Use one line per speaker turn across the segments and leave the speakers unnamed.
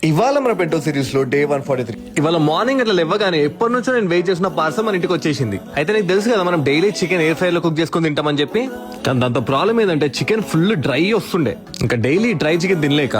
ఇవాళ మన pento series లో డే 143.
ఇవాళ మార్నింగ్ అట్లా లేవగానే ఎప్పటి నుంచో నేను వెయిట్ చేసిన పార్సల్ మన ఇంటికి వచ్చేసింది. అయితే నీకు తెలుసు కదా మనం డైలీ చికెన్ ఎయిర్ ఫ్రైర్ లో కుక్ చేసుకుని తింటామని చెప్పి. కానీ దాంతో ప్రాబ్లం ఏంటంటే చికెన్ ఫుల్ డ్రై వస్తుండే. ఇంకా డైలీ డ్రై చికెన్ తినలేక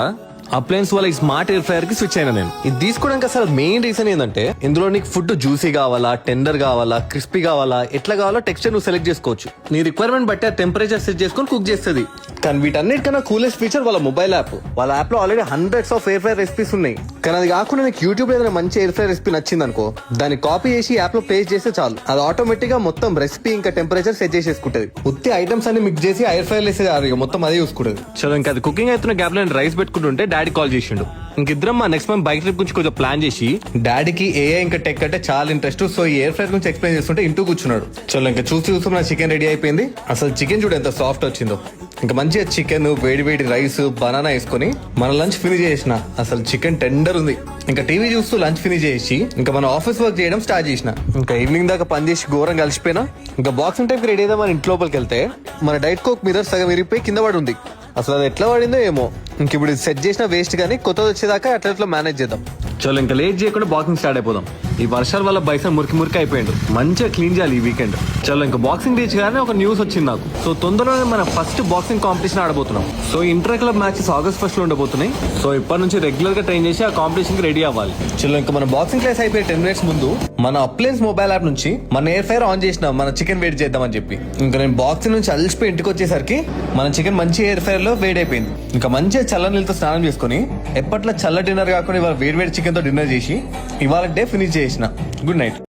అప్లయన్స్ వల్ల ఈ స్మార్ట్ ఎయిర్ ఫ్రైర్ కి స్విచ్ అయినా నేను. ఇది తీసుకోవడానికి అసలు మెయిన్ రీజన్ ఏంటంటే ఇందులో నీకు ఫుడ్ జ్యూసీ కావాలా, టెండర్ కావాలా, క్రిస్పీ కావాలా, ఎట్లా కావాలో టెక్స్చర్ నువ్వు సెలెక్ట్ చేసుకోవచ్చు. నీ రిక్వైర్మెంట్ బట్టి ఆ టెంపరేచర్ సెట్ చేసుకొని కుక్ చేస్తుంది. కానీ వీటన్నిటికన్నా కూలెస్ట్ ఫీచర్ వాళ్ళ మొబైల్ యాప్. వాళ్ళ యాప్ లో already hundreds of air ఫ్రైర్ recipes ఉన్నాయి. కానీ అది కాకుండా నీకు యూట్యూబ్ లో ఏదైనా మంచి ఎయిర్ ఫ్రైర్ రెసిపీ నచ్చింది అనుకో, దాన్ని కాపీ చేసి యాప్ లో పేస్ట్ చేస్తే చాలు. అది ఆటోమేటిక్ గా మొత్తం రెసిపీ ఇంకా టెంపరేచర్ సెట్ చేసేసుకుంటది. ఉత్తి ఐటమ్స్ అన్ని మిక్స్ చేసి ఎయిర్ ఫ్రైర్ వేసేది మొత్తం అదే చూసుకుంటది. చలో ఇంకా అది కుకింగ్ అవుతున్న గ్యాప్ లో రైస్ పెట్టుకుంటుంటే డాడీ కాల్ చేసిండు. ఇంకిద్దరం మా నెక్స్ట్ మంత్ బైక్ ట్రిప్ గురించి కొంచెం ప్లాన్ చేసి, డాడీకి ఏఐ ఇంకా టెక్ అంటే చాలా ఇంట్రెస్ట్. సో ఈ ఎయిర్ ఫ్రైర్ గురించి ఎక్స్ప్లెయిన్ చేస్తుంటే ఇంటూ కూర్చున్నాడు. చలో ఇంకా చూసి నా చికెన్ రెడీ అయిపోయింది. అసలు చికెన్ చూడు ఎంత సాఫ్ట్ వచ్చిందో. ఇంకా మంచిగా చికెన్, వేడి వేడి రైస్, బనానా వేసుకొని మన లంచ్ ఫినిష్ చేసిన. అసలు చికెన్ టెండర్ ఉంది. ఇంకా టీవీ చూస్తూ లంచ్ ఫినిష్ చేసి ఇంకా మన ఆఫీస్ వర్క్ చేయడం స్టార్ట్ చేసిన. ఇంకా ఈవినింగ్ దాకా పని చేసి ఘోరంగా కలిసిపోయినా. ఇంకా బాక్సింగ్ టైంకి రెడీ అయినా మన ఇంటి లోపలికి వెళ్తే మన డైట్ కోక్ మిర్రర్ సగం విరిగిపోయి కింద పడి ఉంది. అసలు అది ఎట్లా పడిందో ఏమో. ఇంక ఇప్పుడు సెట్ చేసిన వేస్ట్ గానీ కొత్తది వచ్చేదాకా అట్లా మేనేజ్ చేద్దాం. చలో ఇంకా లేట్ చేయకుండా బాక్సింగ్ స్టార్ట్ అయిపోదాం. ఈ వర్షాల వల్ల బైసన్ మురికి అయిపోయిండు. మంచిగా క్లీన్ చేయాలి ఈ వీకెండ్. చలో ఇంకా బాక్సింగ్ రీచ్ గానే ఒక న్యూస్ వచ్చింది నాకు. సో తొందరలోనే మన ఫస్ట్ బాక్సింగ్ కాంపిటీషన్ ఆడబోతున్నాం. So inter club matches August 1 లో ఉండబోతున్నాయి. సో ఇప్పటి నుంచి రెగ్యులర్ గా ట్రైన్ చేసి ఆ కాంపిటీషన్ కి రెడీ అవ్వాలి. చలో ఇంకా మన బాక్సింగ్ క్లాస్ అయిపోయి 10 minutes ముందు మన అప్లయన్స్ మొబైల్ యాప్ నుంచి మన ఎయిర్ ఫ్రైర్ ఆన్ చేసిన మన చికెన్ వేడి చేద్దామని చెప్పి. ఇంకా నేను బాక్సింగ్ నుంచి అలసిపోయి ఇంటికి వచ్చేసరికి మన చికెన్ మంచి ఎయిర్ ఫ్రైర్ లో వేడైపోయింది. ఇంకా మంచిగా చల్ల నీళ్ళతో స్నానం చేసుకుని ఎప్పట్లో చల్ల డిన్నర్ కాకుండా ఇవాళ వేడి చికెన్ తో డిన్నర్ చేసి ఇవాళ డే ఫినిష్ చేసిన. Good night.